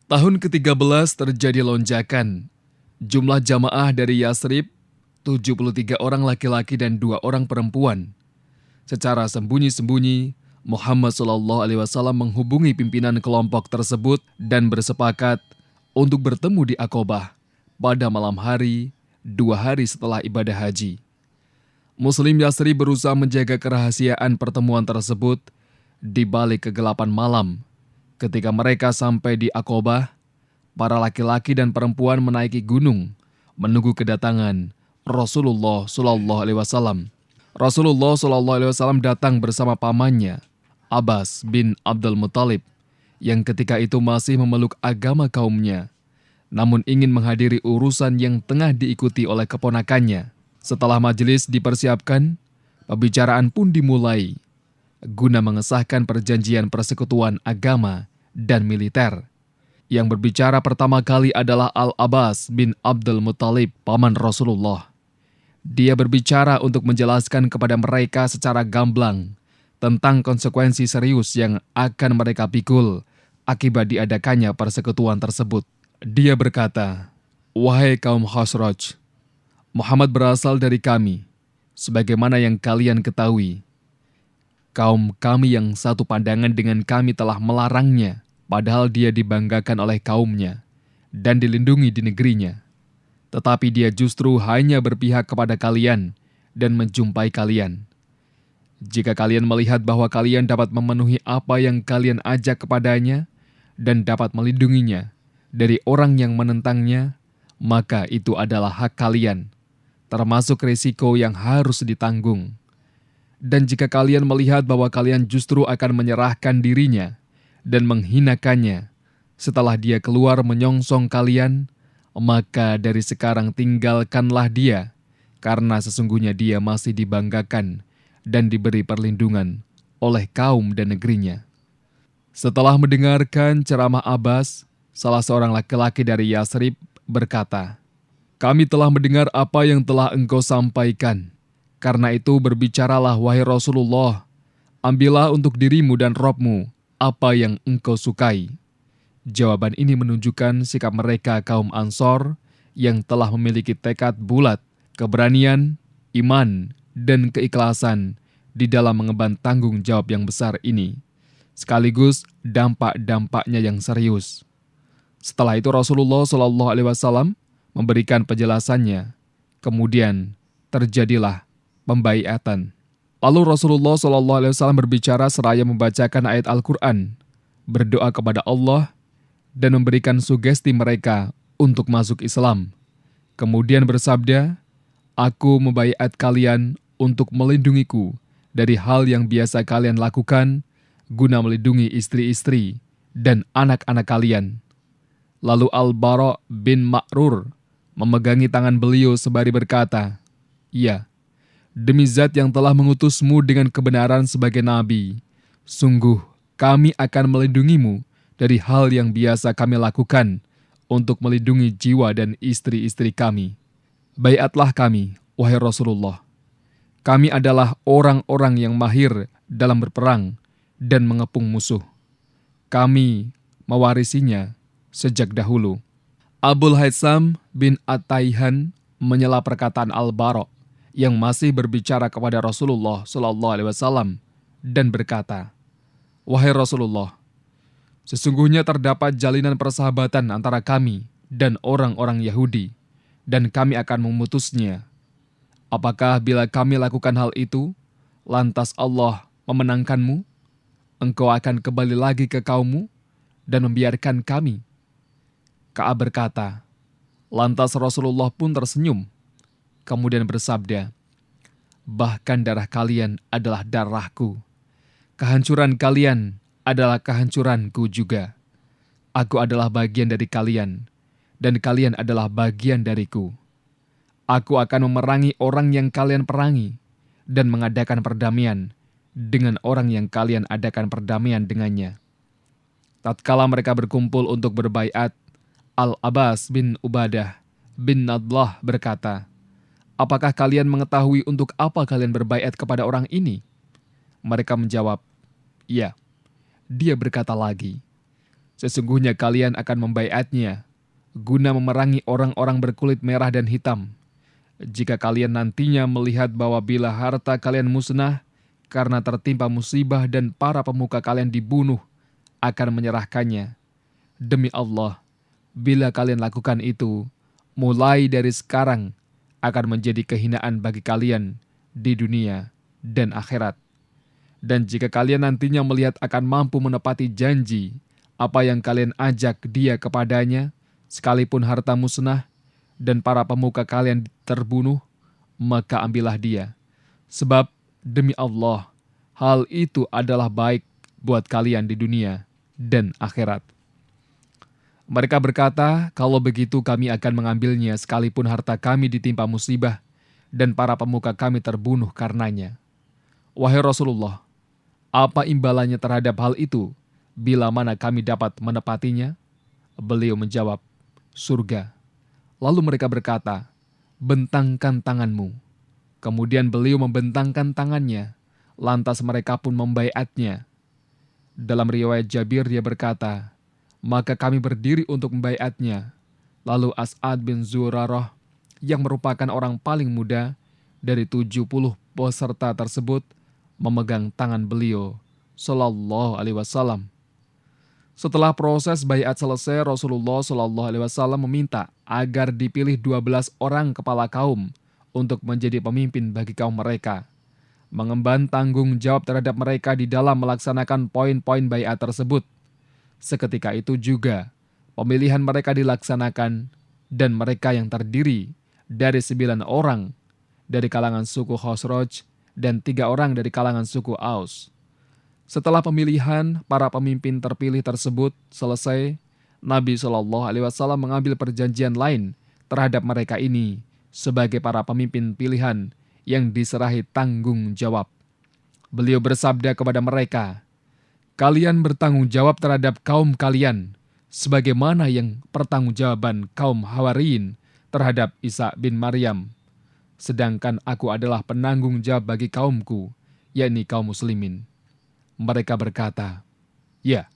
Tahun ke-13 terjadi lonjakan. Jumlah jamaah dari Yasrib, 73 orang laki-laki dan 2 orang perempuan. Secara sembunyi-sembunyi, Muhammad SAW menghubungi pimpinan kelompok tersebut dan bersepakat untuk bertemu di Aqobah pada malam hari, 2 hari setelah ibadah haji. Muslim Yasrib berusaha menjaga kerahasiaan pertemuan tersebut di balik kegelapan malam. Ketika mereka sampai di Aqobah, para laki-laki dan perempuan menaiki gunung menunggu kedatangan Rasulullah SAW. Rasulullah SAW datang bersama pamannya, Abbas bin Abdul Muthalib, yang ketika itu masih memeluk agama kaumnya, namun ingin menghadiri urusan yang tengah diikuti oleh keponakannya. Setelah majelis dipersiapkan, pembicaraan pun dimulai guna mengesahkan perjanjian persekutuan agama dan militer. Yang berbicara pertama kali adalah Al-Abbas bin Abdul Muthalib, paman Rasulullah. Dia berbicara untuk menjelaskan kepada mereka secara gamblang tentang konsekuensi serius yang akan mereka pikul akibat diadakannya persekutuan tersebut. Dia berkata, "Wahai kaum Khazraj, Muhammad berasal dari kami, sebagaimana yang kalian ketahui. Kaum kami yang satu pandangan dengan kami telah melarangnya, padahal dia dibanggakan oleh kaumnya dan dilindungi di negerinya. Tetapi dia justru hanya berpihak kepada kalian dan menjumpai kalian. Jika kalian melihat bahwa kalian dapat memenuhi apa yang kalian ajak kepadanya dan dapat melindunginya dari orang yang menentangnya, maka itu adalah hak kalian, termasuk risiko yang harus ditanggung. Dan jika kalian melihat bahwa kalian justru akan menyerahkan dirinya dan menghinakannya setelah dia keluar menyongsong kalian, maka dari sekarang tinggalkanlah dia, karena sesungguhnya dia masih dibanggakan dan diberi perlindungan oleh kaum dan negerinya." Setelah mendengarkan ceramah Abbas, salah seorang laki-laki dari Yasrib berkata, "Kami telah mendengar apa yang telah engkau sampaikan. Karena itu berbicaralah wahai Rasulullah, ambillah untuk dirimu dan Rabb-mu apa yang engkau sukai." Jawaban ini menunjukkan sikap mereka kaum Ansor yang telah memiliki tekad bulat, keberanian, iman, dan keikhlasan di dalam mengemban tanggung jawab yang besar ini, sekaligus dampak-dampaknya yang serius. Setelah itu Rasulullah SAW memberikan penjelasannya. Kemudian terjadilah pembaiatan. Lalu Rasulullah SAW berbicara seraya membacakan ayat Al-Quran, berdoa kepada Allah, dan memberikan sugesti mereka untuk masuk Islam. Kemudian bersabda, "Aku membaiat kalian untuk melindungiku dari hal yang biasa kalian lakukan, guna melindungi istri-istri dan anak-anak kalian." Lalu Al-Bara bin Ma'rur memegangi tangan beliau sembari berkata, "Ya, demi zat yang telah mengutusmu dengan kebenaran sebagai nabi, sungguh kami akan melindungimu dari hal yang biasa kami lakukan untuk melindungi jiwa dan istri-istri kami. Baiatlah kami, wahai Rasulullah. Kami adalah orang-orang yang mahir dalam berperang dan mengepung musuh. Kami mewarisinya sejak dahulu." Abul Haitham bin At-Taihan menyela perkataan Al-Bara yang masih berbicara kepada Rasulullah SAW dan berkata, "Wahai Rasulullah, sesungguhnya terdapat jalinan persahabatan antara kami dan orang-orang Yahudi, dan kami akan memutusnya. Apakah bila kami lakukan hal itu, lantas Allah memenangkanmu? Engkau akan kembali lagi ke kaummu dan membiarkan kami?" Ka'ab berkata, lantas Rasulullah pun tersenyum, kemudian bersabda, "Bahkan darah kalian adalah darahku. Kehancuran kalian adalah kehancuranku juga. Aku adalah bagian dari kalian, dan kalian adalah bagian dariku. Aku akan memerangi orang yang kalian perangi, dan mengadakan perdamaian dengan orang yang kalian adakan perdamaian dengannya." Tatkala mereka berkumpul untuk berbaiat, Al-Abbas bin Ubadah bin Nadlah berkata, "Apakah kalian mengetahui untuk apa kalian berbaiat kepada orang ini?" Mereka menjawab, "Ya." Dia berkata lagi, Sesungguhnya kalian akan membaiatnya guna memerangi orang-orang berkulit merah dan hitam. Jika kalian nantinya melihat bahwa bila harta kalian musnah karena tertimpa musibah dan para pemuka kalian dibunuh, akan menyerahkannya. Demi Allah, bila kalian lakukan itu, mulai dari sekarang akan menjadi kehinaan bagi kalian di dunia dan akhirat. Dan jika kalian nantinya melihat akan mampu menepati janji apa yang kalian ajak dia kepadanya, sekalipun harta musnah dan para pemuka kalian terbunuh, maka ambillah dia. Sebab demi Allah, hal itu adalah baik buat kalian di dunia dan akhirat. Mereka berkata, kalau begitu kami akan mengambilnya sekalipun harta kami ditimpa musibah dan para pemuka kami terbunuh karenanya. Wahai Rasulullah, apa imbalannya terhadap hal itu bila mana kami dapat menepatinya? Beliau menjawab, surga. Lalu mereka berkata, bentangkan tanganmu. Kemudian beliau membentangkan tangannya, lantas mereka pun membaiatnya. Dalam riwayat Jabir dia berkata, maka kami berdiri untuk membaiatnya. Lalu As'ad bin Zurarah yang merupakan orang paling muda dari 70 peserta tersebut memegang tangan beliau sallallahu alaihi wasallam. Setelah proses baiat selesai, Rasulullah sallallahu alaihi wasallam meminta agar dipilih 12 orang kepala kaum untuk menjadi pemimpin bagi kaum mereka, mengemban tanggung jawab terhadap mereka di dalam melaksanakan poin-poin baiat tersebut. Seketika itu juga pemilihan mereka dilaksanakan dan mereka yang terdiri dari 9 orang dari kalangan suku Khosroj dan 3 orang dari kalangan suku Aus. Setelah pemilihan para pemimpin terpilih tersebut selesai, Nabi Shallallahu Alaihi Wasallam mengambil perjanjian lain terhadap mereka ini sebagai para pemimpin pilihan yang diserahi tanggung jawab. Beliau bersabda kepada mereka, kalian bertanggung jawab terhadap kaum kalian, sebagaimana yang pertanggungjawaban kaum Hawariyin terhadap Isa bin Maryam. Sedangkan aku adalah penanggung jawab bagi kaumku, yakni kaum muslimin. Mereka berkata, ya,